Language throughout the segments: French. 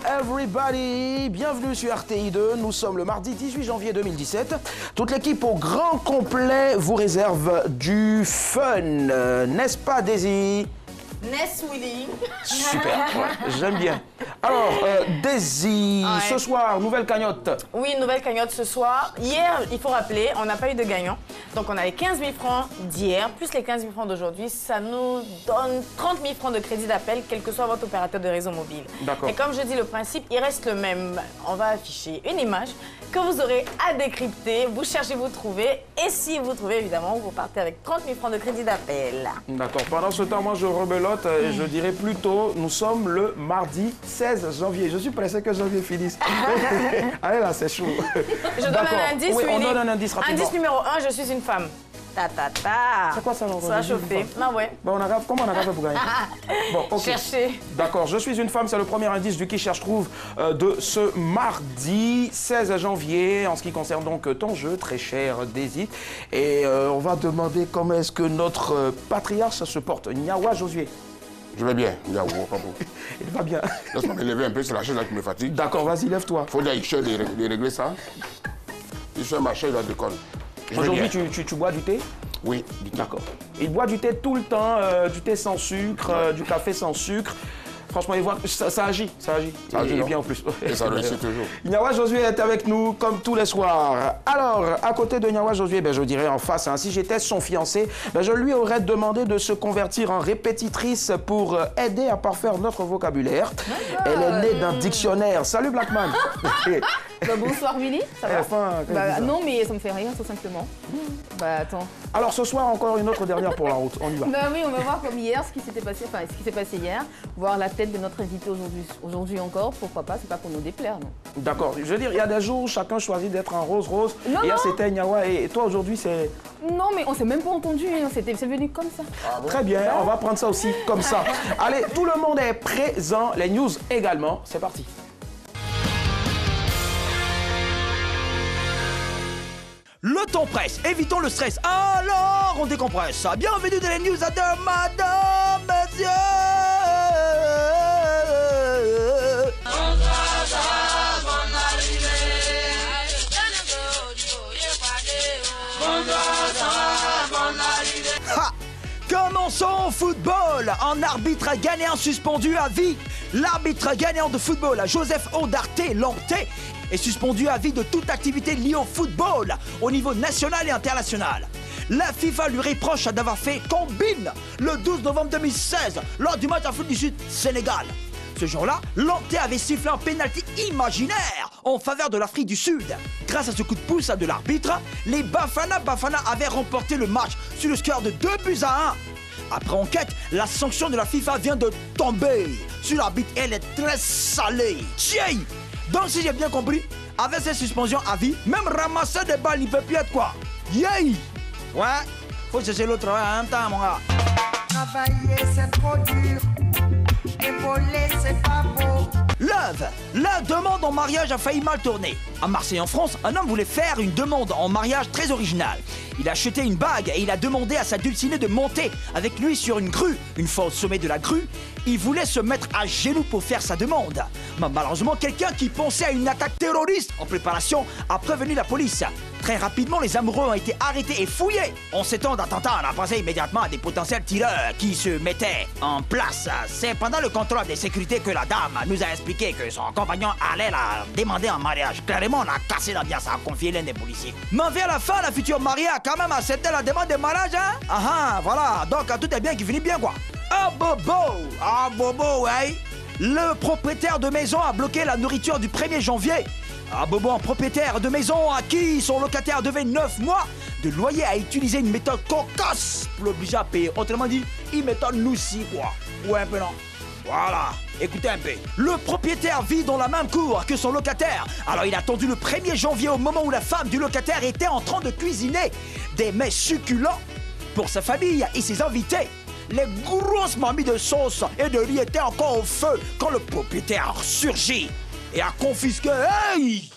everybody, bienvenue sur RTI2, nous sommes le mardi 18 janvier 2017. Toute l'équipe au grand complet vous réserve du fun, n'est-ce pas Daisy? Ness Willy. Super, ouais, j'aime bien. Alors, Daisy, ouais. Ce soir, nouvelle cagnotte. Oui, nouvelle cagnotte ce soir. Hier, il faut rappeler, on n'a pas eu de gagnant. Donc, on a les 15 000 francs d'hier, plus les 15 000 francs d'aujourd'hui. Ça nous donne 30 000 francs de crédit d'appel, quel que soit votre opérateur de réseau mobile. D'accord. Et comme je dis, le principe, il reste le même. On va afficher une image que vous aurez à décrypter. Vous cherchez, vous trouvez. Et si vous trouvez, évidemment, vous partez avec 30 000 francs de crédit d'appel. D'accord. Pendant ce temps, moi, je rebelote et je dirais plutôt, nous sommes le mardi 16 janvier. Je suis pressé que janvier finisse. Allez là, c'est chaud. Je donne un indice, oui, on Willy. donne un indice rapidement. Indice numéro 1, je suis une femme. Ta ta ta. C'est quoi ça, Ça a chauffé. Ah ouais. Bon, comment on a fait pour gagner? Bon, ok. Cherchez. D'accord, je suis une femme, c'est le premier indice du Qui cherche trouve de ce mardi 16 janvier, en ce qui concerne donc ton jeu, très cher Daisy. Et on va demander comment est-ce que notre patriarche se porte. Nyawa Josué. Je vais bien, Yahoo, pas bon. Il va bien. Laisse-moi me lever un peu, c'est la chaise là qui me fatigue. D'accord, vas-y, lève-toi. Faut dire à Ixchel de régler ça. Ixchel, ma chaise, là, déconne. Aujourd'hui, tu bois du thé? Oui. D'accord. Il boit du thé tout le temps, du thé sans sucre, du café sans sucre. Franchement, ça agit, ça agit. Ça agit, et bien en plus. Et ça réussit toujours. Nyawa Josué est avec nous comme tous les soirs. Alors, à côté de Nyawa Josué, je dirais en face, hein, si j'étais son fiancé, je lui aurais demandé de se convertir en répétitrice pour aider à parfaire notre vocabulaire. Elle est née d'un dictionnaire. Salut Blackman. Bonsoir Willy, ça va? Non mais ça me fait rire tout simplement. Bah attends. Alors ce soir encore une autre dernière pour la route, on y va. Bah oui, on va voir comme hier ce qui s'était passé, enfin ce qui s'est passé hier, voir la tête de notre invité aujourd'hui encore, pourquoi pas, c'est pas pour nous déplaire non. D'accord, je veux dire, il y a des jours où chacun choisit d'être en rose-rose. Non, hier c'était Nyawa et toi aujourd'hui c'est... Non mais on s'est même pas entendu, hein. C'est venu comme ça. Ah bon? Très bien, on va prendre ça aussi comme ça. Allez, tout le monde est présent, les news également, c'est parti. Le temps presse, évitons le stress, alors on décompresse. Bienvenue dans les news de Madame Monsieur. Ha! Commençons au football. Un arbitre ghanéen suspendu à vie. L'arbitre ghanéen de football, Joseph Ondarte Lanté, est suspendu à vie de toute activité liée au football au niveau national et international. La FIFA lui reproche d'avoir fait combine le 12 novembre 2016 lors du match Afrique du Sud-Sénégal. Ce jour-là, Lanté avait sifflé un pénalty imaginaire en faveur de l'Afrique du Sud. Grâce à ce coup de pouce de l'arbitre, les Bafana avaient remporté le match sur le score de 2-1. Après enquête, la sanction de la FIFA vient de tomber sur l'arbitre. Elle est très salée. Tiens! Donc si j'ai bien compris, avec cette suspension à vie, même ramasser des balles, il peut plus être quoi. Yay! Ouais, faut chercher l'autre en même temps, mon gars. Travailler c'est trop dur, et voler c'est pas beau. Love, la demande en mariage a failli mal tourner. À Marseille en France, un homme voulait faire une demande en mariage très originale. Il a acheté une bague et il a demandé à sa dulcinée de monter avec lui sur une grue. Une fois au sommet de la grue, il voulait se mettre à genoux pour faire sa demande. Mais malheureusement, quelqu'un qui pensait à une attaque terroriste en préparation a prévenu la police. Très rapidement, les amoureux ont été arrêtés et fouillés. En ces temps d'attentat, on a pensé immédiatement à des potentiels tireurs qui se mettaient en place. C'est pendant le contrôle des sécurités que la dame nous a expliqué que son compagnon allait la demander en mariage. Clairement, on a cassé l'ambiance, a confié l'un des policiers. Mais vers la fin, la future mariée a quand même accepté la demande de mariage, hein? Ah, voilà, donc tout est bien qui finit bien, quoi. Ah, bobo, ouais. Le propriétaire de maison a bloqué la nourriture du 1er janvier. Bobo, un propriétaire de maison à qui son locataire devait 9 mois de loyer, a utilisé une méthode cocasse pour l'obliger à payer. Autrement dit, il m'étonne nous si quoi. Ouais, un peu non. Voilà, écoutez un peu. Le propriétaire vit dans la même cour que son locataire. Alors il a attendu le 1er janvier au moment où la femme du locataire était en train de cuisiner des mets succulents pour sa famille et ses invités. Les grosses mamies de sauce et de riz étaient encore au feu quand le propriétaire surgit et a confisqué. Hey!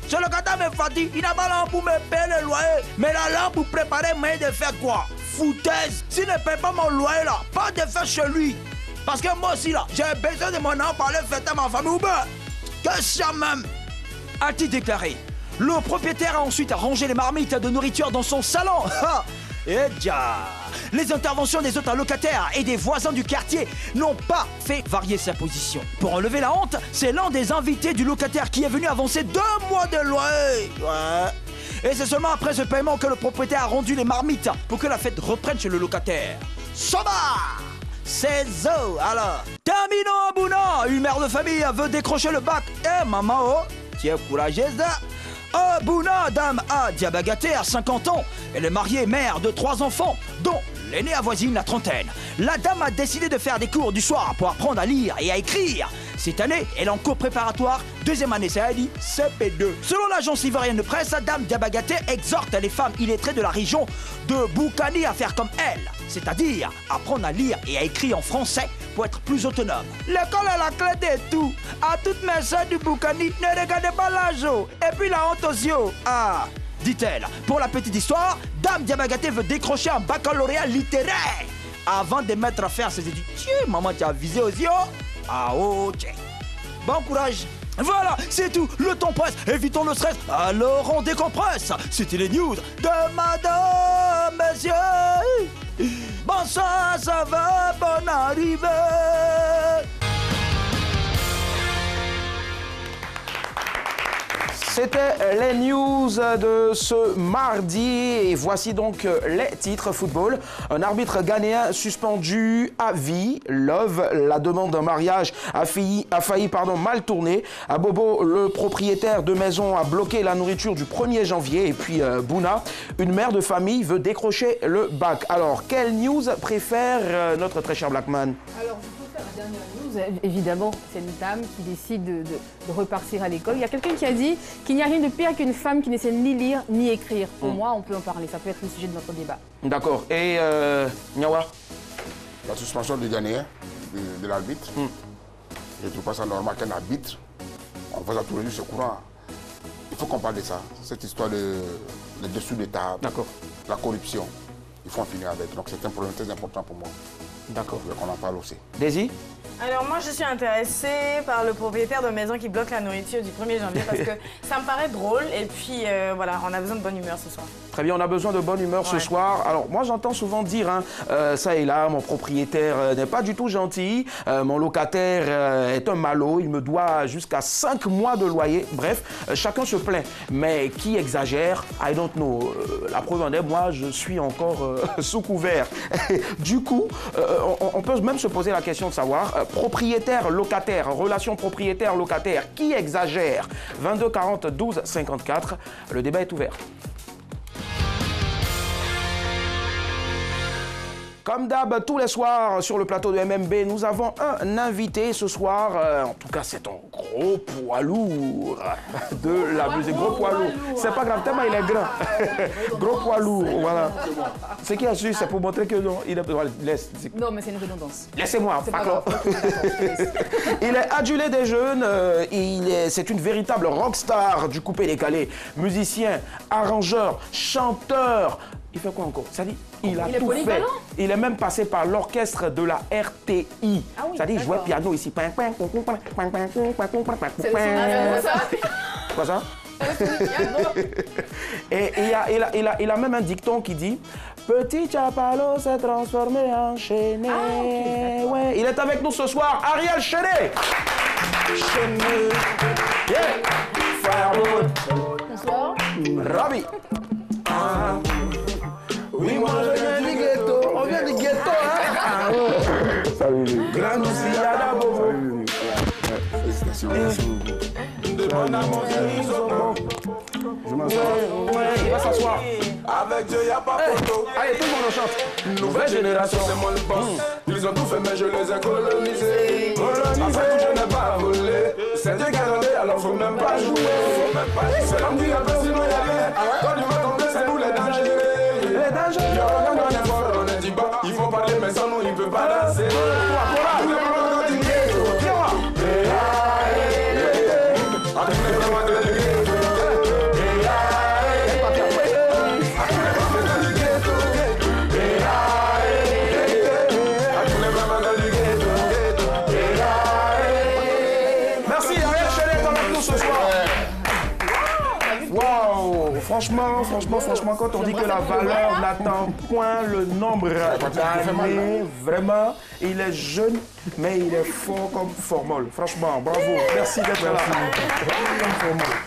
Ce locataire me fatigue. dit, il n'a pas l'argent pour me payer le loyer, mais l'argent pour préparer moyen de faire quoi? Foutaise. S'il ne paye pas mon loyer là, pas de faire chez lui. Parce que moi aussi là, j'ai besoin de mon argent pour aller fêter ma famille ou bien que ça même. A-t-il déclaré. Le propriétaire a ensuite rangé les marmites de nourriture dans son salon. Et déjà, les interventions des autres locataires et des voisins du quartier n'ont pas fait varier sa position. Pour enlever la honte, c'est l'un des invités du locataire qui est venu avancer 2 mois de loyer. Ouais. Et c'est seulement après ce paiement que le propriétaire a rendu les marmites pour que la fête reprenne chez le locataire. Soba! C'est zo, alors. Terminons à Bouna, une mère de famille veut décrocher le bac. Eh maman, oh, tu es courageuse. Bouna, dame A Diabagaté, à 50 ans. Elle est mariée, mère de 3 enfants, dont l'aîné avoisine la trentaine. La dame a décidé de faire des cours du soir pour apprendre à lire et à écrire. Cette année, elle est en cours préparatoire, 2e année, ça a dit CP2. Selon l'agence ivoirienne de presse, dame Diabagaté exhorte les femmes illettrées de la région de Boukani à faire comme elle, c'est-à-dire apprendre à lire et à écrire en français pour être plus autonome. L'école est la clé de tout. À toutes mes sœurs du Boukani, ne regardez pas l'âge et puis la honte aux yeux. Ah, dit-elle. Pour la petite histoire, dame Diabagaté veut décrocher un baccalauréat littéraire avant de mettre à faire ses études. Tiens, maman, tu as visé aux yeux. Ah, ok. Bon courage. Voilà, c'est tout. Le temps presse. Évitons le stress. Alors on décompresse. C'était les news de Madame, Monsieur. Bonsoir, ça va, bonne arrivée. C'était les news de ce mardi et voici donc les titres football. Un arbitre ghanéen suspendu à vie. Love, la demande d'un mariage a failli mal tourner. Abobo, le propriétaire de maison, a bloqué la nourriture du 1er janvier. Et puis Bouna, une mère de famille, veut décrocher le bac. Alors, quelle news préfère notre très cher Blackman? Alors, je peux faire la dernière news. Évidemment, c'est une dame qui décide de repartir à l'école. Il y a quelqu'un qui a dit qu'il n'y a rien de pire qu'une femme qui ne sait ni lire ni écrire. Pour moi, on peut en parler. Ça peut être le sujet de notre débat. D'accord. Et Nyawa? La suspension du Ghanéen, de l'arbitre. Je ne trouve pas ça normal qu'un arbitre, on voit ça tous les jours, c'est courant. Il faut qu'on parle de ça. Cette histoire de dessous de table, la corruption, il faut en finir avec. Donc c'est un problème très important pour moi. D'accord. Je veux qu'on en parle aussi. Daisy? Alors moi je suis intéressée par le propriétaire de maison qui bloque la nourriture du 1er janvier parce que ça me paraît drôle et puis voilà, on a besoin de bonne humeur ce soir. Très bien, on a besoin de bonne humeur ce soir. Alors moi j'entends souvent dire, ça et là, mon propriétaire n'est pas du tout gentil, mon locataire est un malaud, il me doit jusqu'à 5 mois de loyer. Bref, chacun se plaint. Mais qui exagère? I don't know. La preuve en est, moi je suis encore sous couvert. Du coup, on peut même se poser la question de savoir, propriétaire-locataire, relation propriétaire-locataire, qui exagère? 22 40 12 54, le débat est ouvert. Comme d'hab, tous les soirs sur le plateau de MMB, nous avons un invité ce soir. En tout cas, c'est un gros poids lourd de la musique. Gros poids lourd. C'est pas grave, tellement il est grand. Gros poids lourd, voilà. Ce qui est sûr, c'est pour montrer que non, il est... Non, mais c'est une redondance. Laissez-moi, d'accord. Il est adulé des jeunes. C'est une véritable rockstar du coupé-décalé. Musicien, arrangeur, chanteur. Il fait quoi encore? Ça dit, il a tout fait. Il est même passé par l'orchestre de la RTI. Ah oui, ça dit, il jouait piano ici. C'est quoi ça? Et il a même un dicton qui dit Petit Chapalo s'est transformé en Chené. Ah, okay. Ouais, il est avec nous ce soir, Ariel Chené. Chené. Yeah. Firewood. Bonsoir. Robbie. Ah. Oui, moi je viens du ghetto. On vient du ghetto, hein? Salut. Grand aussi, Yada Bobo. Félicitations. Je m'assois. Il va s'asseoir. Avec Dieu, y'a pas photo. Allez, tout le monde chante. Nouvelle génération, c'est moi le boss. Ils ont tout fait, mais je les ai colonisés. Après tout, je n'ai pas volé. C'est Dieu qui a donné, alors faut même pas jouer. C'est l'homme qui a fait, sinon y'a rien. Quand tu vas tomber, c'est nous les dangers. Les dangers. Y'a on est fort, on est dit bas. Il faut parler, mais sans nous, il peut pas danser. Tous les moments continuent. Avec les moments de Franchement, quand on dit que la valeur n'atteint point le nombre d'années, vraiment, il est jeune, mais il est fort comme formol. Franchement, bravo. Merci d'être là.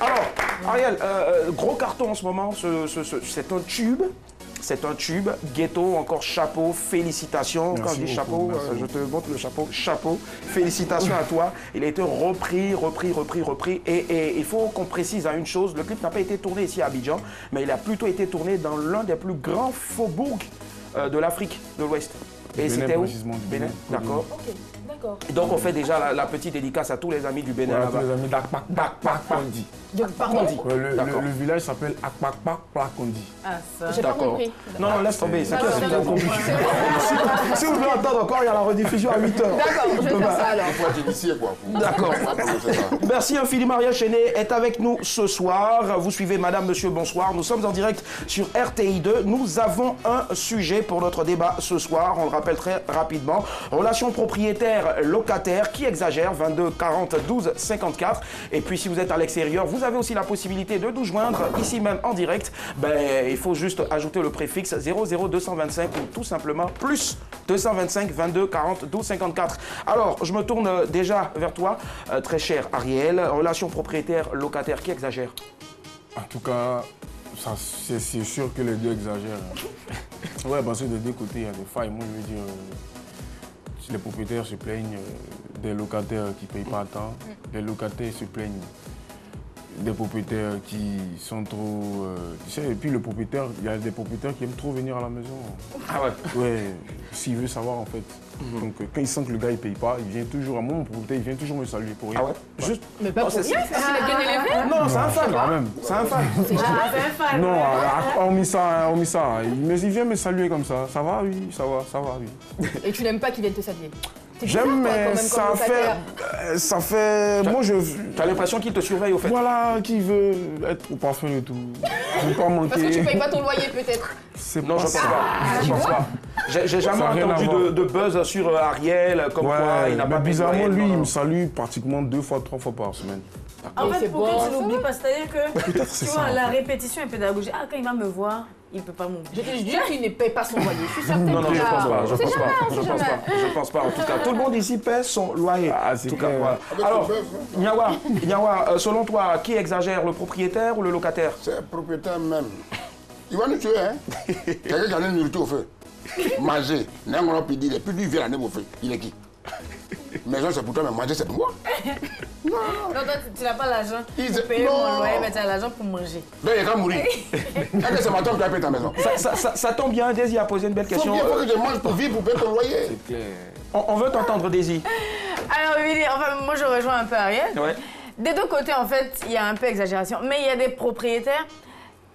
Alors, Ariel, gros carton en ce moment, c'est un tube. C'est un tube, Ghetto, encore chapeau, félicitations. Merci Quand je dis beaucoup, chapeau, je te montre le chapeau, chapeau, félicitations à toi. Il a été repris. Et il faut qu'on précise à une chose, le clip n'a pas été tourné ici à Abidjan, mais il a plutôt été tourné dans l'un des plus grands faubourgs de l'Afrique de l'Ouest. Et c'était où? Bénin, d'accord. Ok, d'accord. Donc on fait déjà la petite dédicace à tous les amis du Bénin Voilà, là-bas. tous les amis d'Akpakpakondi. Pardon. Le village s'appelle Akpakpakondi. Ah, ça. J'ai pas D'accord. compris. Non, laisse tomber. C'est qui Non, qui a non, compris? Si vous voulez entendre encore, il y a la rediffusion à 8h. D'accord, je vais faire ça alors. Il faut être initié, quoi. D'accord. C'est ça. Merci infiniment. Maria Chené est avec nous ce soir. Vous suivez Madame, Monsieur, bonsoir. Nous sommes en direct sur RTI2. Nous avons un sujet pour notre débat ce soir. On le rappelle très rapidement. Relation propriétaire-locataire qui exagère. 22 40 12 54. Et puis si vous êtes à l'extérieur, vous avez aussi la possibilité de nous joindre ici même en direct. Il faut juste ajouter le préfixe 00225 ou tout simplement plus 225 22 40 12 54. Alors, je me tourne déjà vers toi, très cher Ariel. Relation propriétaire-locataire qui exagère? En tout cas, c'est sûr que les deux exagèrent. Ouais, parce que des deux côtés, il y a des failles. Moi, je veux dire, si les propriétaires se plaignent des locataires qui ne payent pas à temps, les locataires se plaignent des propriétaires qui sont trop... tu sais, et puis le propriétaire, il y a des propriétaires qui aiment trop venir à la maison. Ah ouais? Ouais, s'il veut savoir en fait. Donc quand il sent que le gars il paye pas, il vient toujours à mon propriétaire, il vient toujours me saluer pour rien. Ah ouais? Juste... Mais pas pour rien, c'est parce qu'il est bien élevé. Non, c'est un fan. Quand même. C'est un fan. Ah, c'est un fan. Non, on mis ça. Mais il vient me saluer comme ça. Ça va, oui, ça va, oui. Et tu n'aimes pas qu'il vienne te saluer? T'es J'aime, bizarre, toi, mais quand même, comme ça fait... Moi, Tu as l'impression qu'il te surveille au fait? Voilà, qui veut être au parfum et tout. Je veux pas Parce que tu manquer. payes pas ton loyer peut-être. C'est Non, pas je pense ça. pas. Je pense pas. J'ai jamais Ça a rien à entendu voir. de buzz sur Ariel, comme quoi il n'a Ouais, pas mais payé de bizarrement, loyer. lui, Non, il non. me salue pratiquement 2 fois, 3 fois par semaine. En fait, c'est pour bon, que tu ça. n'oublies pas, c'est-à-dire que Peut-être tu c'est vois, ça. la en fait. répétition est pédagogique. Ah, quand il va me voir, il ne peut pas m'oublier. Je te jure qu'il ne paye pas son loyer. Je suis certaine. Non, je qu'il a- pense pas, je On sait pense jamais, pas, on sait jamais. je pense pas en tout cas. Tout le monde ici paie son loyer. Ah, c'est En tout cas, clair. voilà. Alors, Nyawa, selon toi, qui exagère, le propriétaire ou le locataire? C'est le propriétaire même. Il va nous tuer, hein. Quelqu'un qui a une nourriture au feu. Manger. N'importe quoi, puis dire, puis lui, il vient l'année au feu. Il est qui? Maison, c'est pour toi, mais manger, c'est pour moi. Non, toi, tu n'as pas l'argent Il pour dit- payer non. mon loyer, mais tu as l'argent pour manger. Donc, il va mourir. Est-ce que c'est ma tombe qui a payé ta maison? Ça tombe bien, Daisy a posé une belle Il question. faut que je mange pour vivre, pour payer ton loyer. On veut t'entendre, Daisy. Alors, Willy, enfin, moi, je rejoins un peu Ariel. Ouais. Des deux côtés, en fait, il y a un peu exagération. Mais il y a des propriétaires,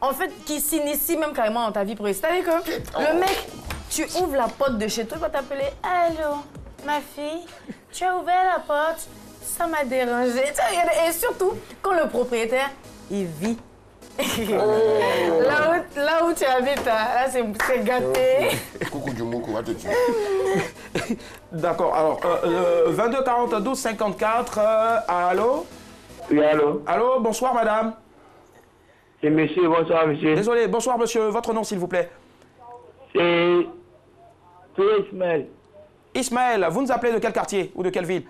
en fait, qui s'initient même carrément dans ta vie privée. C'est-à-dire que le mec, tu ouvres la porte de chez toi, il va t'appeler « Allô, ma fille, tu as ouvert la porte, ça m'a dérangé. » Et surtout, quand le propriétaire, il vit. Là où tu habites, là, c'est gâté. Coucou du moukou, va te tuer. D'accord, alors, 22 40 12 54, allô? Oui, allô? Allô, bonsoir madame. C'est monsieur, bonsoir monsieur. Désolé, bonsoir monsieur, votre nom s'il vous plaît. C'est Ismaël. Ismaël, vous nous appelez de quel quartier ou de quelle ville?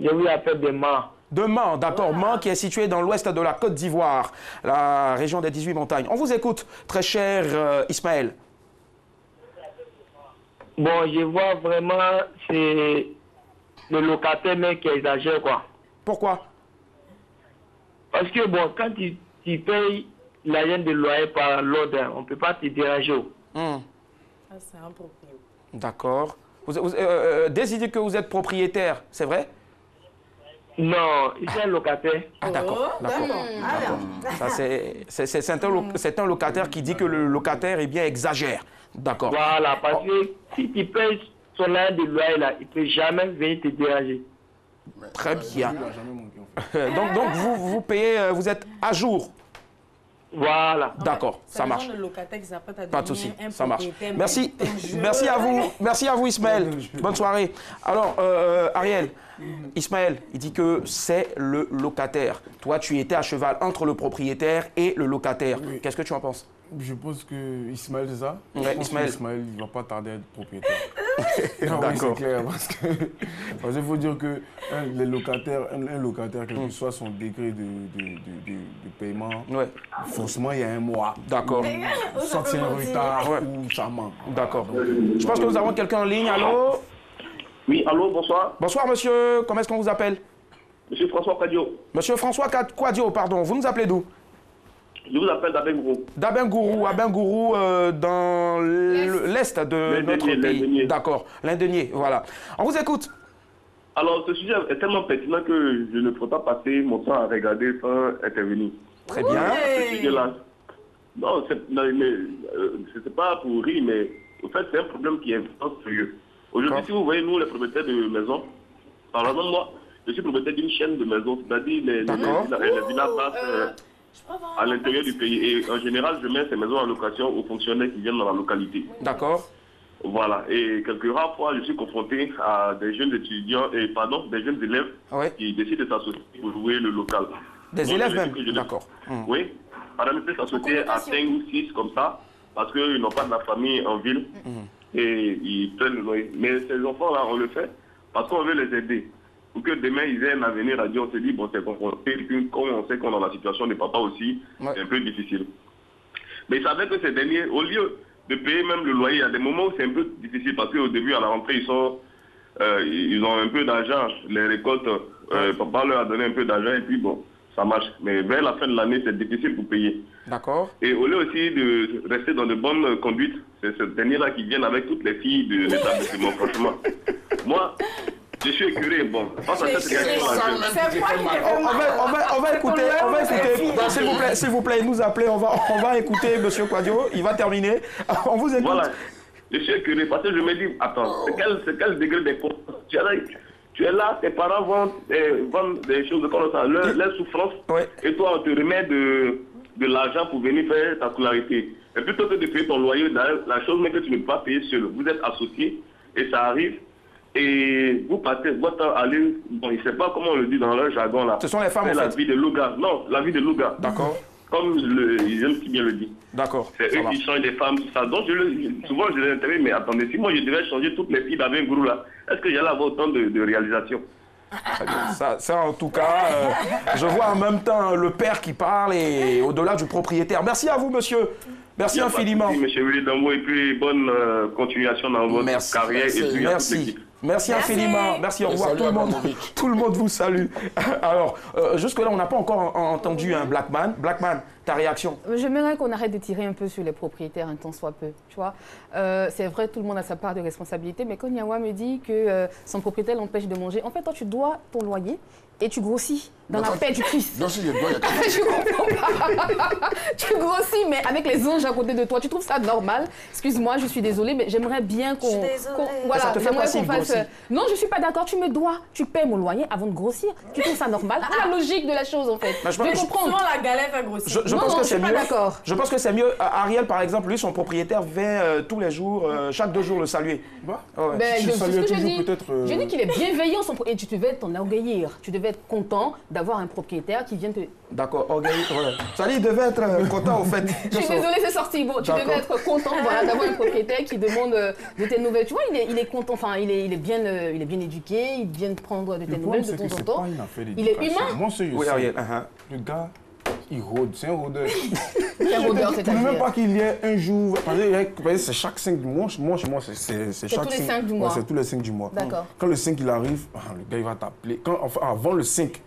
Je vous appelle de Mans. De Mans, d'accord. Mans qui est situé dans l'ouest de la Côte d'Ivoire, la région des 18 montagnes. On vous écoute, très cher Ismaël. Bon, je vois vraiment, c'est le locataire même qui exagère, quoi. Pourquoi? Parce que, bon, quand tu payes l'argent de loyer par l'ordre, on ne peut pas te déranger. Ah, c'est un proprio. D'accord. Décidez que vous êtes propriétaire, c'est vrai? Non, il est un locataire. Ah d'accord, Oh, d'accord. d'accord. Ça, c'est un locataire qui dit que le locataire, eh bien, exagère. D'accord. Voilà, parce que si tu payes son argent de loyer, là, il ne peut jamais venir te déranger. Très bien. Il a jamais manqué, en fait. Donc vous payez, vous êtes à jour. Voilà. D'accord, ça marche. Le locataire qui s'apprête à Pas de devenir souci, un ça marche. propriétaire Merci, dangereux. merci à vous Ismaël. Bonne soirée. Alors, Ariel, Ismaël, il dit que c'est le locataire. Toi, tu étais à cheval entre le propriétaire et le locataire. Oui. Qu'est-ce que tu en penses? Je pense que Ismaël, c'est ça? Ouais, Je pense Ismaël. que Ismaël, il ne va pas tarder à être propriétaire. Non, oui, D'accord. c'est clair, parce qu'il faut dire que un locataire, quel que soit son degré de paiement, Ouais. forcément, il y a un mois. D'accord. Soit c'est un retard ou ça manque. D'accord. Je pense que nous avons quelqu'un en ligne. Allô? Oui, allô, bonsoir. Bonsoir, monsieur. Comment est-ce qu'on vous appelle? Monsieur François Cadio. Monsieur François Quadio, pardon. Vous nous appelez d'où? Je vous appelle d'Abengourou. D'Abengourou, dans l'est de notre pays. L'Indenier. D'accord, l'Indenier, voilà. On vous écoute. Alors, ce sujet est tellement pertinent que je ne pourrais pas passer mon temps à regarder sans intervenir. Très bien. Ce sujet-là. Non, c'est pas pour rire, mais en fait, c'est un problème qui est vraiment sérieux. Aujourd'hui, si vous voyez, nous, les propriétaires de maisons, par exemple, moi, je suis propriétaire d'une chaîne de maisons, c'est-à-dire les villas basses à l'intérieur du pays. Et en général, je mets ces maisons en location aux fonctionnaires qui viennent dans la localité. D'accord. Voilà. Et quelques rares fois, je suis confronté à des jeunes étudiants, des jeunes élèves qui décident de s'associer pour louer le local. Des élèves même? D'accord. Oui. Par exemple, ils peuvent s'associer à 5 ou 6 comme ça, parce qu'ils n'ont pas de la famille en ville. Et ils prennent le loyer. Mais ces enfants-là, on le fait parce qu'on veut les aider. Pour que demain, ils aient un avenir à dire, on se dit, bon, c'est confronté. Et puis, comme on sait qu'on est dans la situation des papas aussi, c'est un peu difficile. Mais il s'avère que ces derniers, au lieu de payer même le loyer, il y a des moments où c'est un peu difficile parce qu'au début, à la rentrée, ils ont un peu d'argent. Les récoltes, papa leur a donné un peu d'argent et puis bon, ça marche. Mais vers la fin de l'année, c'est difficile pour payer. D'accord. Et au lieu aussi de rester dans de bonnes conduites, c'est ces derniers-là qui viennent avec toutes les filles de l'établissement, franchement. Moi, je suis écuré, bon. On va écouter, s'il vous plaît, il nous appelez, on va écouter M. Quadio, il va terminer. On vous écoute. Voilà, je suis écuré parce que je me dis, attends, c'est quel degré d'écoute? Tu es là, tes parents vendent des choses comme ça, leur souffrance, et toi, on te remet de l'argent pour venir faire ta scolarité. Et plutôt que de payer ton loyer, la chose même que tu ne peux pas payer seul, vous êtes associés, et ça arrive. Et vous partez, votre aller, bon, je ne sais pas comment on le dit dans leur jargon là. Ce sont les femmes en fait. La vie de louga. Non, la vie de louga. D'accord. Comme ils aiment si bien le dire. D'accord. C'est eux qui changent des femmes, tout ça. Donc souvent je les interroge, mais attendez, si moi je devais changer toutes les filles d'Abengourou là, est-ce que j'allais avoir autant de réalisations? Ça, en tout cas, je vois en même temps le père qui parle et au-delà du propriétaire. Merci à vous, monsieur. Merci infiniment. Merci, monsieur Willy Dambo, et puis bonne continuation dans votre carrière. Et puis à toute l'équipe. Merci infiniment. Merci, au revoir tout le monde. Tout le monde vous salue. Alors, jusque-là, on n'a pas encore entendu un Blackman. Blackman, ta réaction? J'aimerais qu'on arrête de tirer un peu sur les propriétaires, un tant soit peu. Tu vois, c'est vrai, tout le monde a sa part de responsabilité, mais quand Nyawa me dit que son propriétaire l'empêche de manger, en fait, toi, tu dois ton loyer et tu grossis dans la paix du Christ. Je comprends pas. Tu grossis, mais avec les anges à côté de toi, tu trouves ça normal? Excuse-moi, je suis désolée, mais j'aimerais bien qu'on... Voilà, j'aimerais qu'on fasse... Non, je suis pas d'accord. Tu me dois. Tu paies mon loyer avant de grossir. Tu trouves ça normal? C'est la logique de la chose, en fait. Je comprends. Souvent, la galère va grossir. Je pense que c'est mieux. Je pense que c'est mieux. Ariel, par exemple, lui, son propriétaire vient tous les jours, chaque 2 jours, le saluer. C'est ce que je dis. Je dis qu'il est bienveillant. Et tu devais t'enorgueillir. Tu devais être content d'avoir un propriétaire qui vient te... D'accord, orgueilleux. Ça dit, il devait être content, au fait. Je suis désolée, c'est sorti. Bon, tu devais être content d'avoir un propriétaire qui demande de tes nouvelles. Tu vois, il est content. Enfin, il est bien éduqué. Il vient prendre de tes nouvelles de temps en temps. Il est humain. Moi, le gars, il rôde. C'est un rôdeur. C'est un rôdeur, c'est-à-dire. Même pas qu'il y ait un jour. C'est chaque 5 du mois. Moi, c'est chaque tous les 5 du mois. C'est tous les 5 du mois. D'accord. Quand le 5 il arrive, le gars il va t'appeler. Avant le 5,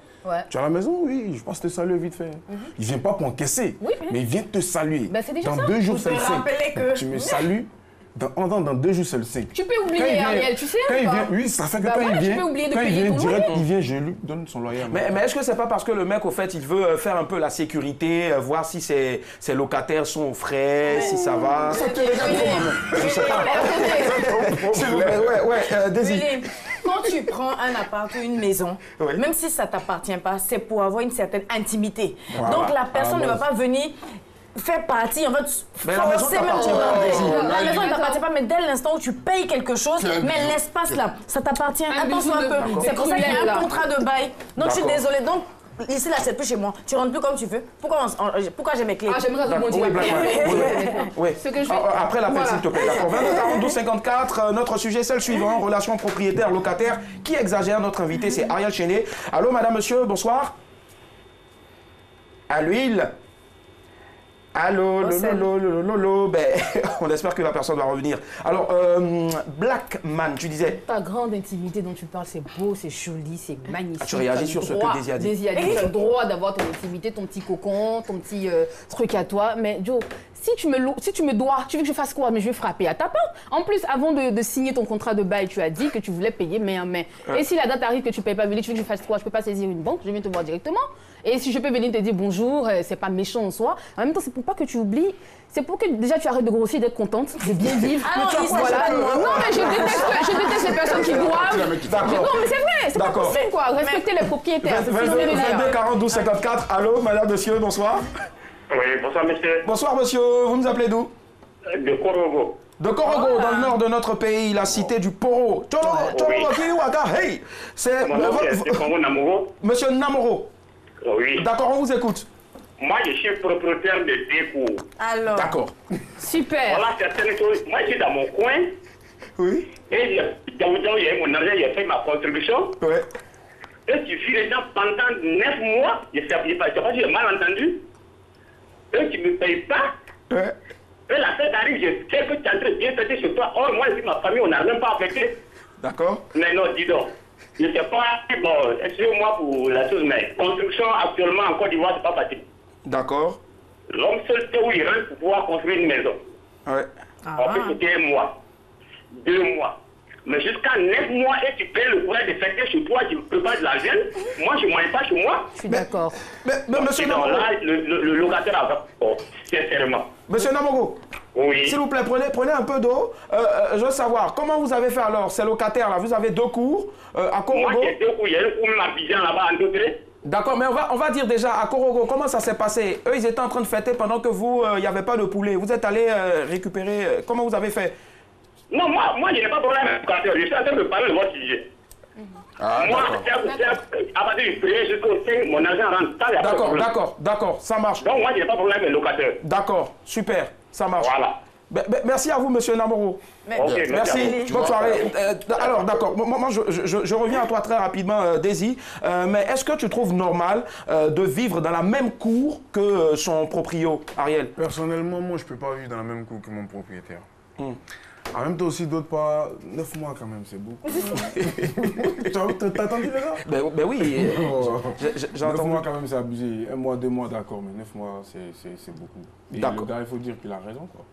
tu es à la maison? Oui, je passe te saluer vite fait. Il vient pas pour encaisser, mais il vient te saluer. Dans 2 jours, c'est le 5. Tu me salues. Dans 2 jours, c'est le 5. Tu peux oublier Ariel, tu sais quand il vient, oui, ça fait que quand il vient direct, il vient, je lui donne son loyer. Mais est-ce que c'est pas parce que le mec, au fait, il veut faire un peu la sécurité, voir si ses locataires sont au frais, si ça va? Ça te regarde comment? Je sais pas. Désir. Quand tu prends un appart ou une maison, même si ça t'appartient pas, c'est pour avoir une certaine intimité. Donc la personne ne va pas venir fait partie, en fait, Mais la maison t'appartient pas. La maison ne t'appartient pas, mais dès l'instant où tu payes quelque chose, mais l'espace là, ça t'appartient. Attention un peu. C'est pour ça qu'il y a un contrat de bail. Donc je suis désolée. Donc ici là, c'est plus chez moi. Tu rentres plus comme tu veux. Pourquoi j'ai mes clés? Ah, j'aimerais rebondir. Oui. Ce que je fais. Après l'appel, s'il te plaît. D'accord. 22 42 54. Notre sujet, c'est le suivant. Relation propriétaire-locataire. Qui exagère? Notre invité, c'est Ariel Chéné. Allô, madame, monsieur, bonsoir. À l'huile. Allô, lolo. Ben, on espère que la personne va revenir. Alors, Blackman, tu disais. Ta grande intimité dont tu parles, c'est beau, c'est joli, c'est magnifique. Ah, tu réagis sur ce que Daisy a dit. Daisy a dit, tu as le droit d'avoir ton intimité, ton petit cocon, ton petit truc à toi. Mais Joe, si tu me dois, tu veux que je fasse quoi? Mais je vais frapper à ta porte. En plus, avant de signer ton contrat de bail, tu as dit que tu voulais payer main en main. Et si la date arrive que tu ne payes pas, tu veux que je fasse quoi? Je ne peux pas saisir une banque, je viens te voir directement. Et si je peux venir te dire bonjour, c'est pas méchant en soi. En même temps, c'est pour pas que tu oublies. C'est pour que déjà tu arrêtes de grossir, d'être contente, de bien vivre. Ah non, voilà. Non, mais je déteste les personnes qui doivent. Non, mais c'est vrai, c'est pas possible quoi. Respecter les propriétaires. 22 42 54. Allô, madame, monsieur, bonsoir. Oui, bonsoir monsieur. Bonsoir, monsieur. Vous nous appelez d'où? De Korogo. De Korogo, dans le nord de notre pays, la cité du Poro. Hey, c'est monsieur Namoro. Oui. D'accord, on vous écoute. Moi, je suis propriétaire de 2 cours. Alors. D'accord. Super. Voilà certaines choses. Moi, je suis dans mon coin. Oui. Et dans mon argent, j'ai fait ma contribution. Ouais. Et tu vis les gens pendant 9 mois. Je ne sais pas si j'ai mal entendu. Et tu ne me payes pas. Ouais. Et la fête arrive, je sais que tu es en train de bien fêter chez toi. Or, moi, et ma famille, on n'a même pas affecté. D'accord. Mais non, dis donc. Je ne sais pas, bon, excusez-moi pour la chose, mais construction actuellement en Côte d'Ivoire, c'est pas facile. D'accord. L'homme seul sait où il rentre pour pouvoir construire une maison. Ouais. On peut sauter 1 mois, 2 mois. Mais jusqu'à 9 mois, et tu payes le courant de fêter chez toi, tu prépares de l'argent. Moi, je ne mange pas chez moi. Je suis d'accord. Mais monsieur Namoro. Là, le locataire a sincèrement. Monsieur Namoro. Oui. S'il vous plaît, prenez un peu d'eau. Je veux savoir, comment vous avez fait alors, ces locataires-là? Vous avez 2 cours à Korogo? Moi, j'ai 2 cours. Il y a un cours même à Bijan là-bas en Dautré. D'accord, mais on va dire déjà à Korogo, comment ça s'est passé? Eux, ils étaient en train de fêter pendant que vous, il n'y avait pas de poulet. Vous êtes allé récupérer. Comment vous avez fait? Non, moi, je n'ai pas de problème avec le locataire. Je suis en train de parler de votre sujet. Ah, moi, à partir du 1er jusqu'au 5, mon argent rentre. D'accord, ça marche. Donc, moi, je n'ai pas de problème avec le locataire. D'accord, super, ça marche. Voilà. Merci à vous, monsieur Namoro. Okay, merci, bonne soirée. Alors, d'accord, moi, je reviens à toi très rapidement, Daisy. Mais est-ce que tu trouves normal de vivre dans la même cour que son proprio, Ariel? Personnellement, moi, je ne peux pas vivre dans la même cour que mon propriétaire. En même temps aussi, d'autre part, 9 mois quand même, c'est beaucoup. T'as entendu les gars? Ben oui, j'ai 9 entendu. mois quand même, c'est abusé. 1 mois, 2 mois, d'accord, mais 9 mois, c'est beaucoup. Et le gars, il faut dire qu'il a raison, quoi.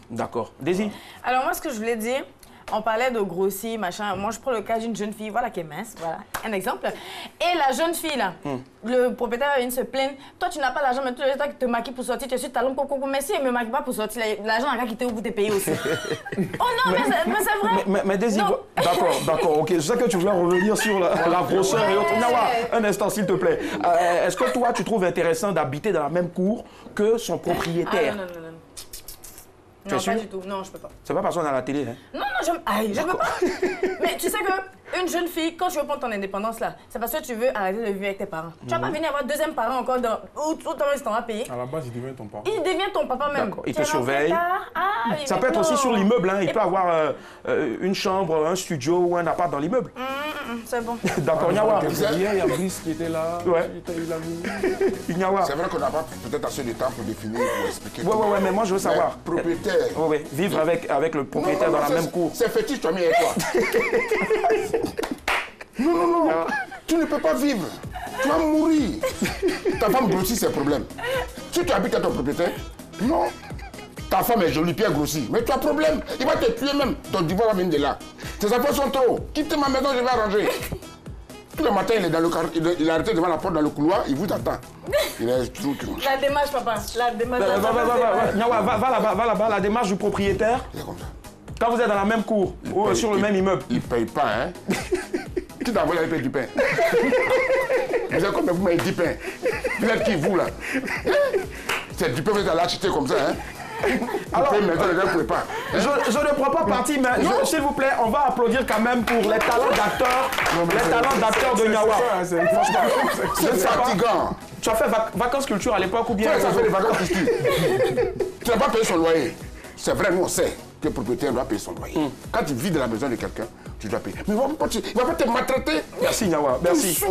D'accord. Daisy? Alors moi, ce que je voulais dire, on parlait de grossir, machin. Moi, je prends le cas d'une jeune fille, voilà, qui est mince, voilà, un exemple. Et la jeune fille, là, le propriétaire vient se plaindre. Toi, tu n'as pas l'argent, mais tous les gens qui te maquillent pour sortir, tu es sur talon, mais si elle ne me maquille pas pour sortir, l'argent n'a qu'à quitter ou pour te payer aussi. Oh non, mais c'est vrai. Mais Daisy, d'accord, ok. Je sais que tu voulais revenir sur la grosseur et autres. Nawa, un instant, s'il te plaît. Est-ce que toi, tu trouves intéressant d'habiter dans la même cour que son propriétaire? Ah, non. Tu Non, es sûr? pas du tout. Non, je peux pas. C'est pas parce qu'on est à la télé, hein? Non, je peux pas. Mais tu sais qu'une jeune fille, quand tu veux prendre ton indépendance, là, c'est parce que tu veux arrêter de vivre avec tes parents. Tu vas pas venir avoir 2e parent encore où tout le temps va payer. À la base, il devient ton parent. Il devient ton papa même. D'accord, il te surveille. Ça peut être aussi sur l'immeuble, hein. Il peut avoir une chambre, un studio ou un appart dans l'immeuble. C'est bon. D'accord, Nyawa. Hier, il y a Brice qui était là. Ouais. Il a vu. Nyawa. C'est vrai qu'on n'a pas peut-être assez de temps pour définir, pour expliquer. Ouais, mais moi je veux savoir. Propriétaire. Ouais, vivre avec le propriétaire dans la même cour. C'est fétiche, toi, et toi. Non. Tu ne peux pas vivre. Tu vas mourir. Ta femme grossit ses problèmes. Si tu habites à ton propriétaire, non. Ta femme est jolie, puis elle grossit. Mais tu as problème. Il va te tuer même. Ton divorce va venir de là. Tes affaires sont trop. Quitte ma maison, je vais arranger. Tout le matin, il est dans le il est arrêté devant la porte dans le couloir, il vous attend. Il est tout. La démarche, papa. La démarche. Va là-bas, la démarche du propriétaire. Il est comme ça. Quand vous êtes dans la même cour ou sur le même immeuble. Il ne paye pas, hein. Qui t'a envoyé payer du pain? Vous êtes comme vous m'avez dit pain. Vous êtes qui, vous, là? Tu peux aller l'acheter comme ça, hein. Alors, mais les gens ne pouvaient pas. je ne prends pas parti, mais s'il vous plaît, on va applaudir quand même pour les talents d'acteurs de Nyawa. C'est fatigant. Tu as fait vacances culture à l'époque ou bien... Tu as fait les vacances culture. Tu n'as pas payé son loyer. C'est vrai, nous on sait que le propriétaire doit payer son loyer. Quand tu vis dans la maison de quelqu'un, tu dois payer. Mais il ne va pas te maltraiter. Merci Nyawa, merci.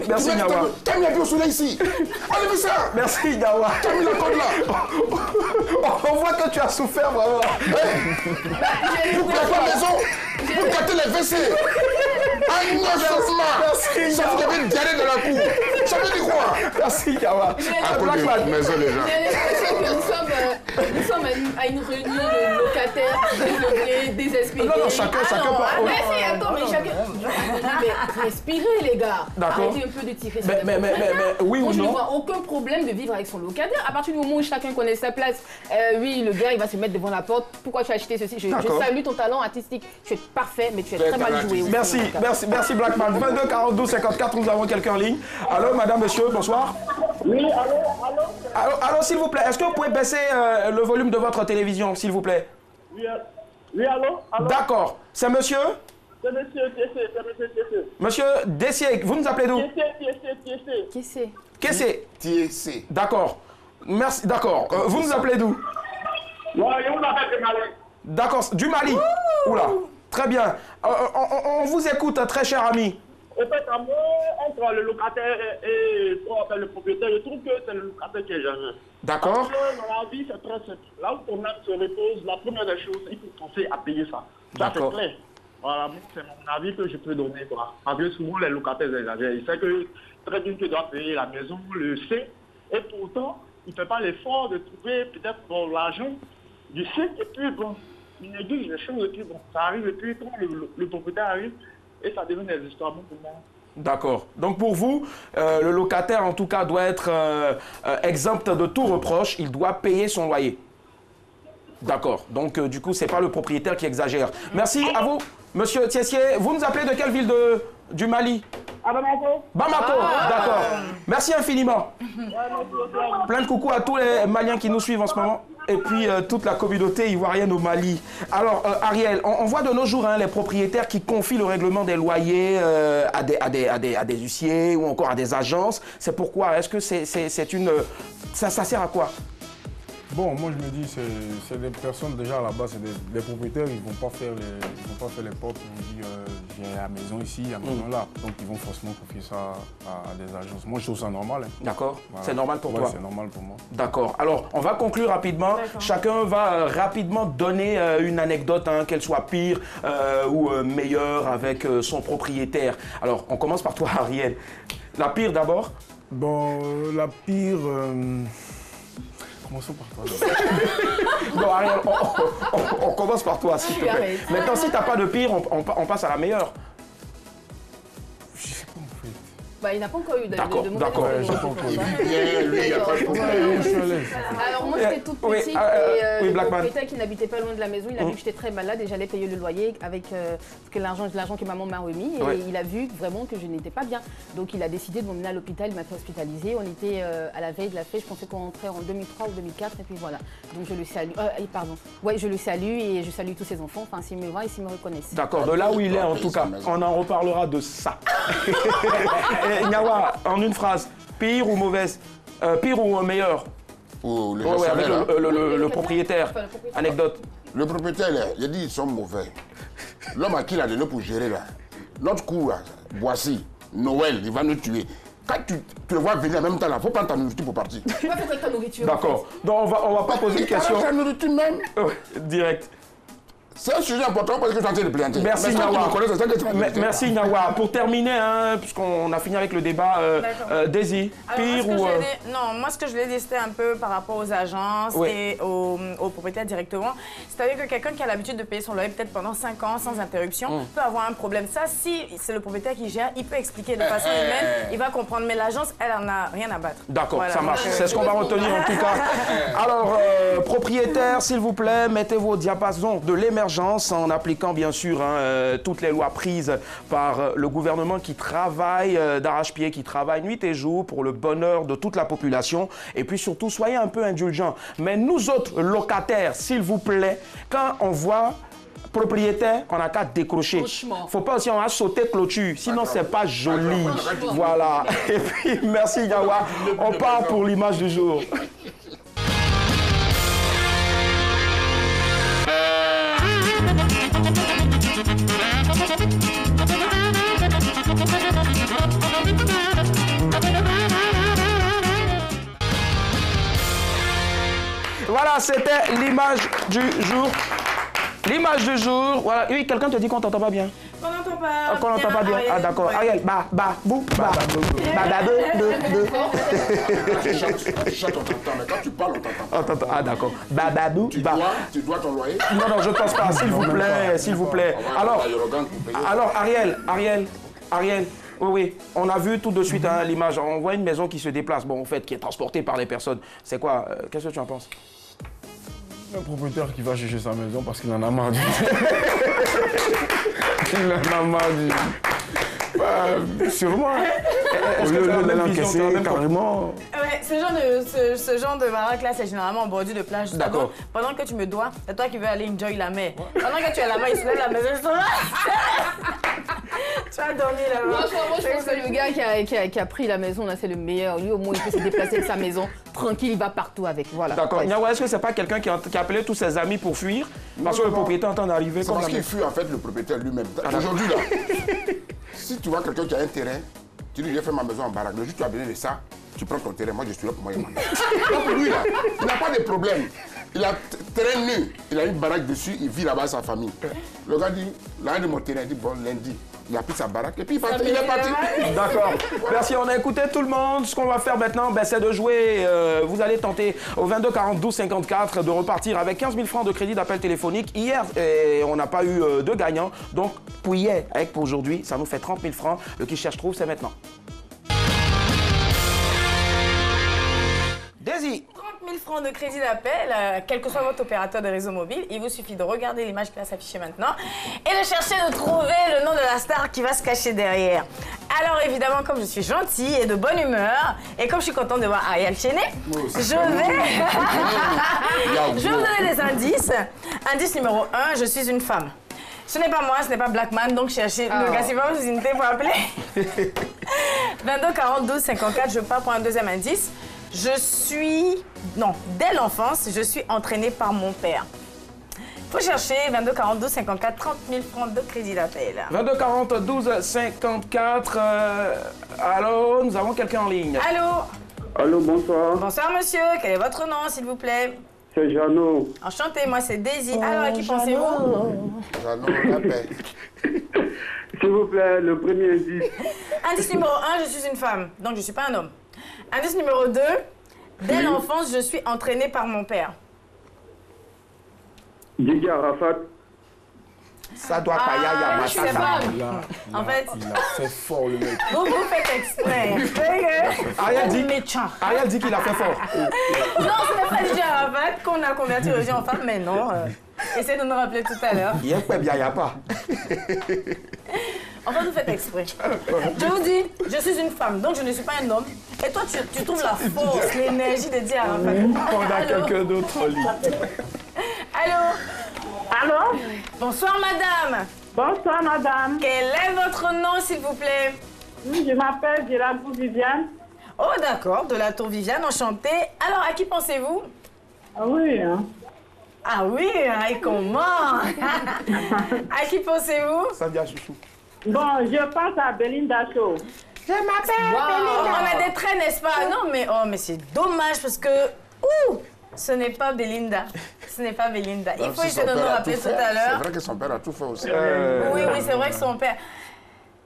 Merci Nyawa. Tu as mis un peu au soleil ici. Enlève ça. Merci Nyawa. Tu as mis la corde là. On voit que tu as souffert vraiment. Pour la maison, pour gâter les WC. Un non-changement. Merci Ça vous avez une diarrhée dans la cour. Ça veut dire quoi? Merci Nyawa. À cause de la maison les gens. J'ai l'impression que nous sommes à une réunion de locataires désœuvrés, désespérés. Non, chacun part. Attends, mais chacun. Mais respirez, les gars. D'accord. Arrêtez un peu de tirer sur Mais oui moi, ou je ne non? vois aucun problème de vivre avec son locataire. À partir du moment où chacun connaît sa place, oui, le gars, il va se mettre devant la porte. Pourquoi tu as acheté ceci? Je salue ton talent artistique. Tu es parfait, mais tu es très mal joué. Merci Blackman. 22 42 54, nous avons quelqu'un en ligne. Allô, madame, monsieur, bonsoir. Oui, allô. Allô, s'il vous plaît, est-ce que vous pouvez baisser le volume de votre télévision, s'il vous plaît? Oui, allô. D'accord. C'est monsieur? C'est monsieur Tiessé. Monsieur Dessier, vous nous appelez d'où? Tiessé. D'accord. Merci, d'accord. Vous nous appelez d'où? Non, je vous appelle du Mali. D'accord, du Mali. Oula, très bien. On vous écoute, très cher ami. En fait, entre le locataire et le propriétaire, je trouve que c'est le locataire qui est gênant. D'accord. Parce que dans la vie, c'est très simple. Là où ton âme se repose, la première des choses, il faut penser à payer ça. Ça, c'est clair. Voilà, c'est mon avis que je peux donner. Quoi. Parce que souvent, les locataires exagèrent. Il sait que très bien que tu dois payer la maison, le sait. Et pourtant, il ne fait pas l'effort de trouver peut-être l'argent du sait. Et puis, bon, il néglige les choses. Et puis, bon, ça arrive. Et puis, quand le propriétaire arrive, et ça devient des histoires pour moi. D'accord. Donc pour vous, le locataire en tout cas doit être exempt de tout reproche. Il doit payer son loyer. D'accord. Donc du coup, c'est pas le propriétaire qui exagère. Merci à vous, monsieur Tiessier. Vous nous appelez de quelle ville du Mali? À Bamako. Bamako, d'accord. Merci infiniment. Plein de coucou à tous les Maliens qui nous suivent en ce moment. Et puis toute la communauté ivoirienne au Mali. Alors Ariel, on voit de nos jours les propriétaires qui confient le règlement des loyers à des huissiers ou encore à des agences. C'est pourquoi? Est-ce que c'est une... Ça sert à quoi? Bon, moi je me dis, c'est des personnes déjà à la base, c'est des propriétaires, ils ne vont pas faire les portes pour dire j'ai la maison ici, la maison là. Donc ils vont forcément confier ça à des agences. Moi je trouve ça normal. Hein. D'accord. Voilà. C'est normal pour toi? C'est normal pour moi. D'accord. Alors on va conclure rapidement. Chacun va rapidement donner une anecdote, qu'elle soit pire ou meilleure avec son propriétaire. Alors on commence par toi Ariel. La pire d'abord? Bon, la pire... Commençons par toi. Bon, Ariel, on commence par toi, s'il te plaît. Maintenant, si tu n'as pas de pire, on passe à la meilleure. Je sais pas en fait. Bah, il n'a pas encore eu de D'accord. Lui, il n'y a pas de problème. Alors, moi, j'étais toute petite et le propriétaire qui n'habitait pas loin de la maison, il a vu que j'étais très malade et j'allais payer le loyer avec l'argent que maman m'a remis. Et il a vu vraiment que je n'étais pas bien. Donc, il a décidé de m'emmener à l'hôpital, il m'a fait hospitaliser. On était à la veille de la fête, je pensais qu'on rentrait en 2003 ou 2004 et puis voilà. Donc, je le salue. Ouais, je le salue et je salue tous ses enfants, enfin, s'ils me voient et s'ils me reconnaissent. D'accord, de là où il est en tout cas, on en reparlera de ça. Nyawa, en une phrase, pire ou mauvaise? Pire ou meilleur? Avec le propriétaire. Anecdote. Le propriétaire, il dit qu'ils sont mauvais. L'homme à qui il a donné pour gérer là, notre cour, voici, Noël, il va nous tuer. Quand tu le vois venir en même temps là, il faut prendre ta nourriture pour partir. Tu vas faire ta nourriture. D'accord. Donc on va pas poser de questions. Ta nourriture même. Direct. C'est un sujet important parce que tu es en train de planter. Merci Nyawa. Merci Nyawa. Pour terminer, puisqu'on a fini avec le débat, Daisy, pire ou... Non, moi ce que je l'ai dit, c'était un peu par rapport aux agences et aux propriétaires directement. C'est-à-dire que quelqu'un qui a l'habitude de payer son loyer peut-être pendant 5 ans sans interruption peut avoir un problème. Ça, si c'est le propriétaire qui gère, il peut expliquer de façon humaine, il va comprendre. Mais l'agence, elle en a rien à battre. D'accord, ça marche. C'est ce qu'on va retenir en tout cas. Alors, propriétaire, s'il vous plaît, mettez-vous au diapason de l'émergence convergence en appliquant bien sûr toutes les lois prises par le gouvernement qui travaille d'arrache-pied, qui travaille nuit et jour pour le bonheur de toute la population. Et puis surtout, soyez un peu indulgents. Mais nous autres locataires, s'il vous plaît, quand on voit propriétaire, on n'a qu'à décrocher. Faut pas aussi, on va sauter clôture, sinon c'est pas joli. Voilà. Et puis, merci Yawa. On part pour l'image du jour. Voilà, c'était l'image du jour. L'image du jour, voilà. Oui, quelqu'un te dit qu'on t'entend pas bien. Qu'on n'entend pas. Qu'on n'entend pas bien. Ah d'accord. Ariel, bou. Tu chantes, on t'entend, mais quand tu parles, on t'entend. Ah d'accord. Bou. Tu dois ton loyer? Non, je pense pas. S'il vous plaît. Alors, Ariel. Oui, on a vu tout de suite l'image. On voit une maison qui se déplace, bon, en fait, qui est transportée par les personnes. C'est quoi? Qu'est-ce que tu en penses? Un propriétaire qui va chercher sa maison parce qu'il en a marre du... Il en a marre du... sûrement. Est-ce que tu as la même vision, carrément? Ouais, ce genre de baraque-là, c'est généralement en bordure de plage. D'accord. Pendant que tu me dois, c'est toi qui veux aller enjoy la mer. Pendant que tu es là-bas, il se lève la maison, tu vas dormir là-bas. Moi, je pense que le gars qui a pris la maison, là, c'est le meilleur. Lui, au moins, il peut se déplacer avec sa maison. Tranquille, il va partout avec. Voilà. D'accord. Nyawa, est-ce que c'est pas quelqu'un qui a appelé tous ses amis pour fuir? Parce que le propriétaire est en train d'arriver. C'est parce qu'il fuit, en fait, le propriétaire lui-même. Aujourd'hui, là, si tu vois quelqu'un qui a un terrain, tu dis, j'ai fait ma maison en baraque. Le jour où tu as besoin de ça, tu prends ton terrain. Moi, je suis là pour moi et ma mère. Donc, lui, là, il n'a pas de problème. Il a terrain nu. Il a une baraque dessus. Il vit là-bas avec sa famille. Le gars dit, l'un de mon terrain, il dit, bon, lundi. Il a pris sa baraque et puis il est parti. D'accord. Merci, on a écouté tout le monde. Ce qu'on va faire maintenant, c'est de jouer. Vous allez tenter au 22 40 12 54 de repartir avec 15 000 francs de crédit d'appel téléphonique. Hier, on n'a pas eu de gagnant. Donc, pour hier, avec pour aujourd'hui, ça nous fait 30 000 francs. Le qui cherche trouve, c'est maintenant. Daisy. 30 000 francs de crédit d'appel, quel que soit votre opérateur de réseau mobile, il vous suffit de regarder l'image qui va s'afficher maintenant et de chercher de trouver le nom de la star qui va se cacher derrière. Alors évidemment, comme je suis gentille et de bonne humeur, et comme je suis contente de voir Ariel Chené, je vais vous donner des indices. Indice numéro 1, je suis une femme. Ce n'est pas moi, ce n'est pas Blackman, donc cherchez le gars, si vous avez une unité pour appeler. 22 40 12 54, je pars pour un deuxième indice. Dès l'enfance, je suis entraînée par mon père. Il faut chercher 22 40 12 54, 30 000 francs de crédit d'appel. 22 40 12 54. Allô, nous avons quelqu'un en ligne. Allô? Allô, bonsoir. Bonsoir, monsieur. Quel est votre nom, s'il vous plaît? C'est Jeannot. Enchanté, moi c'est Daisy. Alors, à qui pensez-vous? Jeannot, la paix. S'il vous plaît, le premier indice. Indice numéro 1, je suis une femme, donc je ne suis pas un homme. Indice numéro 2, dès l'enfance, je suis entraînée par mon père. Didier Arafat. Ça doit pas y aller, je sais pas. En fait, il a fait fort, le mec. vous faites exprès. Ariel dit qu'il a fait fort. Non, ce n'est pas Didier Arafat qu'on a converti le jeu en femme, mais non. Essayez de nous rappeler tout à l'heure. Il n'y a pas. Enfin, vous faites exprès. Je vous dis, je suis une femme, donc je ne suis pas un homme. Et toi, tu trouves la force, l'énergie de dire Arafat. On a quelqu'un d'autre en ligne. Allô? Allô? Bonsoir, madame. Bonsoir, madame. Quel est votre nom, s'il vous plaît? Oui, je m'appelle de la Tour Viviane. Oh, d'accord, de la Tour Viviane, enchantée. Alors, à qui pensez-vous? Ah oui, hein. Ah oui, et comment? À qui pensez-vous? Sadia Chouchou. Bon, je pense à Belinda Shaw. Je m'appelle Belinda. On a des traits, n'est-ce pas? Non, mais c'est dommage parce que... ce n'est pas Belinda. Ce n'est pas Belinda. Il faut essayer de nous rappeler tout à l'heure. C'est vrai que son père a tout fait aussi. Oui, c'est vrai que son père...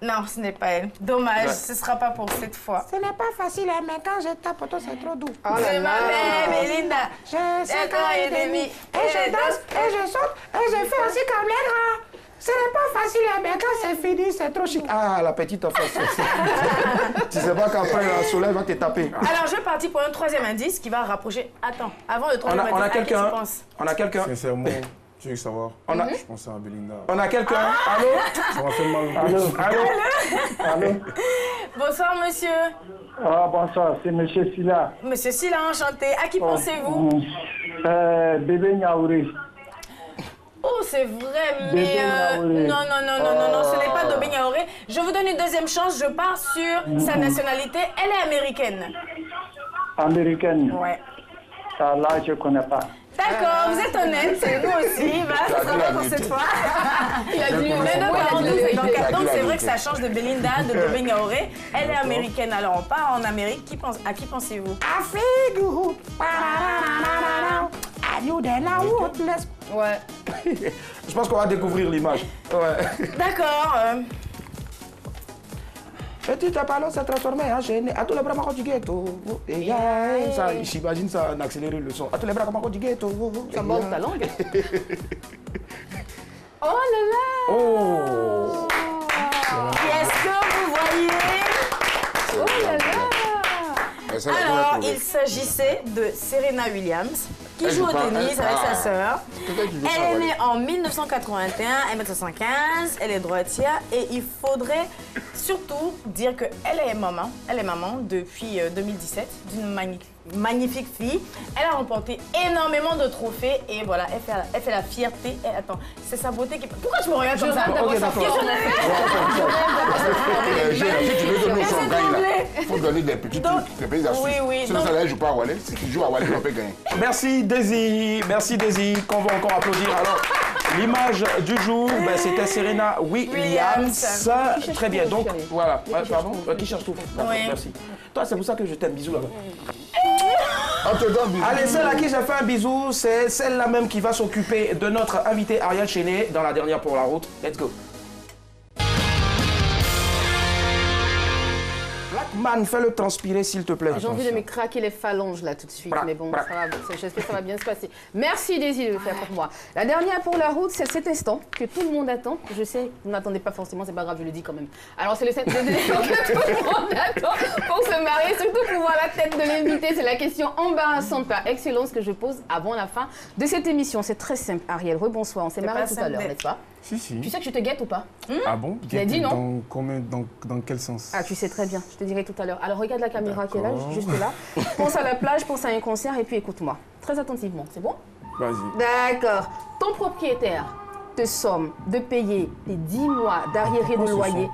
Non, ce n'est pas elle. Dommage, ce ne sera pas pour cette fois. Ce n'est pas facile, hein, mais quand je tape, c'est trop doux. Je m'appelle Belinda. J'ai 5 ans et demi. Et je danse, et je saute, et je fais aussi comme les grands. Ce n'est pas facile, hein, mais quand c'est fini, c'est trop chic. Ah, la petite enfance. Tu sais pas qu'après, le soleil va te taper. Alors, je vais partir pour un troisième indice qui va rapprocher... Attends, avant le troisième indice, on a quelqu'un. Sincèrement, Tu veux savoir? Je pensais à Belinda. On a quelqu'un? Allô? Ça m'a fait mal. Allô? Bonsoir, monsieur. Ah, bonsoir, c'est monsieur Silla. Monsieur Silla, enchanté. À qui pensez-vous? Bébé Niaouré. Oh, c'est vrai, mais... non, ce n'est pas Dobé Niaouré. Je vous donne une deuxième chance, je pars sur sa nationalité. Elle est américaine. Américaine? Ouais. Ah, là, je ne connais pas. D'accord, vous êtes honnête, c'est nous aussi. Voilà, ça sera bon pour cette fois. Il a dit donc c'est vrai que ça change de Belinda, de Dobé Niaouré. Elle est américaine, alors on part en Amérique. À qui pensez-vous? Ouais. Je pense qu'on va découvrir l'image. Ouais. D'accord. Petit Apollo s'est transformé en génie. À tous les bras du ghetto. J'imagine ça en accéléré le son. À tous les bras du ghetto. Ça monte ta langue. Oh là là. Oh. Est-ce que vous voyez? Oh là là. Alors, il s'agissait de Serena Williams, qui joue au tennis avec sa sœur. Elle est née en 1981, elle est 1m75, elle est droitière et il faudrait surtout dire qu'elle est maman. Elle est maman depuis 2017 d'une magnifique fille. Elle a remporté énormément de trophées et voilà, elle fait la fierté. Et attends, c'est sa beauté qui... Pourquoi tu me regardes comme ça? Si tu veux donner son gagne là, il faut donner des petits astuces. Oui. Sinon, ça ne joue pas à Wallet. Si tu joues à Wallet, on peut gagner. Merci Daisy, qu'on va encore applaudir. Alors, l'image du jour, c'était Serena Williams. Très bien, donc voilà. Pardon, qui cherche tout? D'accord, merci. Toi, c'est pour ça que je t'aime. Bisous là-bas. On te donne bisous. Allez, celle à qui j'ai fait un bisou, c'est celle-là même qui va s'occuper de notre invité Ariel Chéné dans la dernière pour la route. Let's go. Blackman, fais-le transpirer s'il te plaît. J'ai envie de me craquer les phalanges là tout de suite, mais bon, j'espère que ça va bien se passer. Merci Daisy de le faire pour moi. La dernière pour la route, c'est cet instant que tout le monde attend. Je sais, vous n'attendez pas forcément, c'est pas grave, je le dis quand même. Alors c'est le instant que tout le monde attend pour se marier, surtout pour voir la tête de l'invité. C'est la question embarrassante par excellence que je pose avant la fin de cette émission. C'est très simple, Ariel. Rebonsoir, on s'est marié tout à l'heure, n'est-ce pas? Si. Tu sais que je te guette ou pas? Ah bon? Tu l'as dit, non? Dans quel sens? Ah, tu sais très bien, je te dirai tout à l'heure. Alors regarde la caméra qui est là, juste là. Pense à la plage, pense à un concert et puis écoute-moi. Très attentivement, c'est bon? Vas-y. D'accord. Ton propriétaire te somme de payer tes 10 mois d'arriéré de loyer.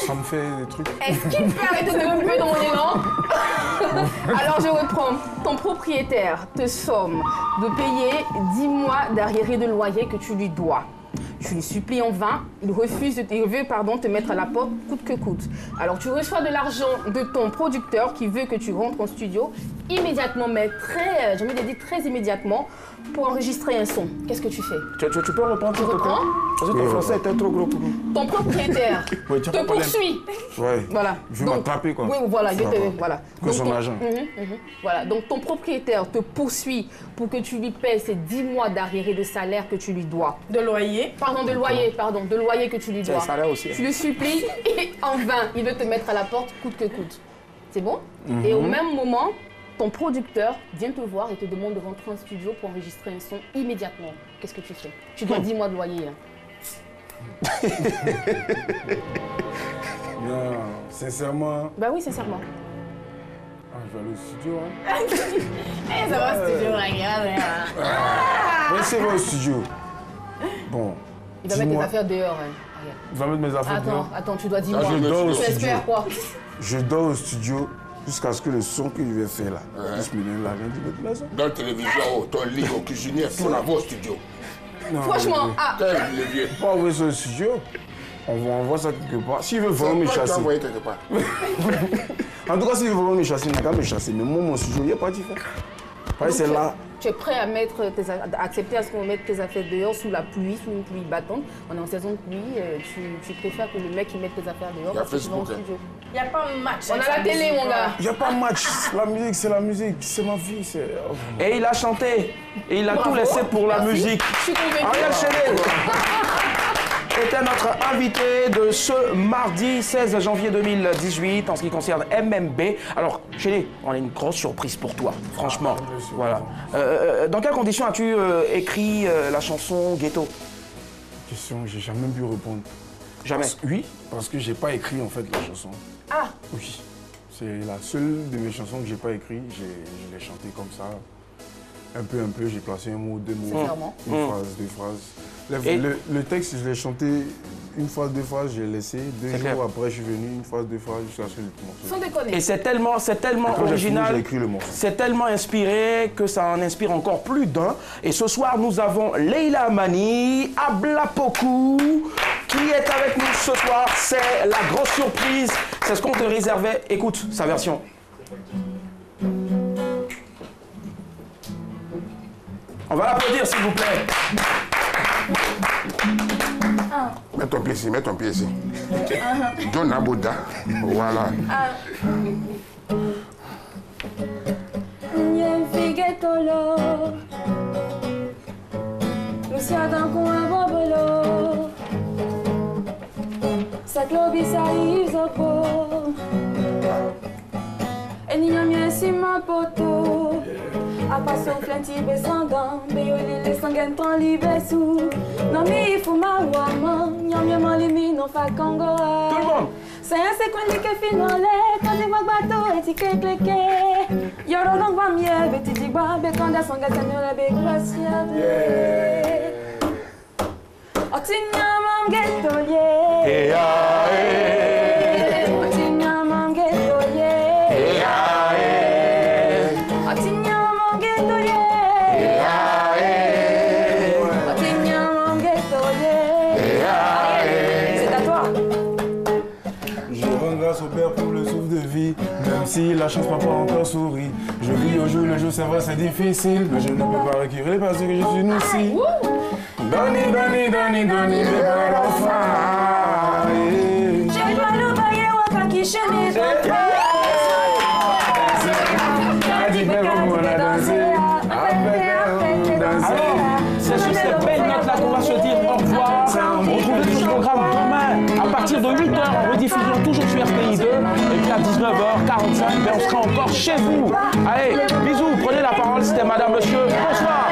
Ça me fait des trucs. Est-ce qu'il peut arrêter de me couper dans mon élan? Alors je reprends. Ton propriétaire te somme de payer 10 mois d'arriéré de loyer que tu lui dois. Tu lui supplies en vain, il veut te mettre à la porte coûte que coûte. Alors tu reçois de l'argent de ton producteur qui veut que tu rentres en studio immédiatement, mais très, j'ai envie de dire très immédiatement, pour enregistrer un son. Qu'est-ce que tu fais? Tu peux reprendre tout le temps? Parce que ton français était trop gros pour nous. Ton propriétaire te poursuit. Ouais. Voilà. Je vais m'attraper quoi. Oui, voilà. Voilà. Que son agent. Voilà. Donc ton propriétaire te poursuit pour que tu lui payes ces 10 mois d'arriéré de salaire que tu lui dois. De loyer. De loyer que tu lui dois. Aussi, tu le supplies et en vain, il veut te mettre à la porte coûte que coûte. C'est bon? Et au même moment, ton producteur vient te voir et te demande de rentrer en studio pour enregistrer un son immédiatement. Qu'est-ce que tu fais? Tu dois 10 mois de loyer. Non, sincèrement. Bah oui, sincèrement. Ah, je vais aller au studio. Ça va au studio, regarde. Laissez-moi au studio. Bon. Il va mettre tes affaires dehors. Il va mettre mes affaires dehors. Attends, tu dois 10 mois. Je dors au studio. Tu espères quoi? Je dors au studio jusqu'à ce que le son que je vais faire là puisse me donner l'argent de notre maison. Dans la télévision, ton lit au cuisinier, tout on va au studio. Non, franchement, Pas envoyer ça au studio. On voit ça quelque part. S'il veut vraiment me chasser. Quelque part. En tout cas, s'il veut vraiment me chasser, il n'a qu'à me chasser. Mais moi, mon studio, il n'y a pas différent. C'est là. Tu es prêt à accepter à ce qu'on mette tes affaires dehors sous la pluie, sous une pluie battante. On est en saison de pluie, tu préfères que le mec il mette tes affaires dehors parce que tu vas en studio. Il n'y a pas de match. On a la télé, mon gars. Il n'y a pas de match. La musique, c'est la musique. C'est ma vie. Et il a chanté. Et il a tout laissé pour la musique. Je suis convaincue. Ariel Chéné. était notre invité de ce mardi 16 janvier 2018 en ce qui concerne MMB. Alors, Chéri, on a une grosse surprise pour toi, franchement. Voilà. Dans quelles conditions as-tu écrit la chanson Ghetto? Question, j'ai jamais pu répondre. Jamais? Oui, parce que j'ai pas écrit en fait la chanson. Ah! Oui. C'est la seule de mes chansons que j'ai pas écrit. Je l'ai chantée comme ça. Un peu, j'ai placé un mot, deux mots, une phrase, deux phrases. Le texte, je l'ai chanté une phrase, deux phrases, j'ai laissé. 2 jours après, je suis venu, une phrase, deux phrases, jusqu'à ce que le morceau. Sans déconner. Et c'est tellement original, j'ai écrit le morceau. C'est tellement inspiré que ça en inspire encore plus d'un. Et ce soir, nous avons Leila Amani, Ablapoku, qui est avec nous ce soir. C'est la grosse surprise. C'est ce qu'on te réservait. Écoute sa version. On va l'applaudir, s'il vous plaît. Mets ton pied ici, mets ton pied ici. John Abouda. Voilà. A passo flenti besangam, beyo lele sangen tan libesu. Non mi fuma wama, nyam yam alimi non fa kangoa. Tout le monde. C'est un secondi que finole, quand il va bateau et tique kleke. Yoro donc va mieux, beti digba, bekanda sanga tanyola begracia. Otinyamam getolier. Otinyamam getolier. Grâce au Père pour le souffle de vie, même si la chance m'a pas encore souri. Je vis au jour le jour, c'est vrai, c'est difficile, mais je ne peux pas reculer parce que je suis nourri. Doni, mais pas d'enfant. J'ai dois le bailler ou à qui chenille. C'est sur cette belle note-là qu'on va se dire au revoir. Retrouvez le programme demain à partir de 8h en rediffusion toujours sur RTI2. Et puis à 19h45, on sera encore chez vous. Allez, bisous, prenez la parole. C'était Madame, Monsieur. Bonsoir.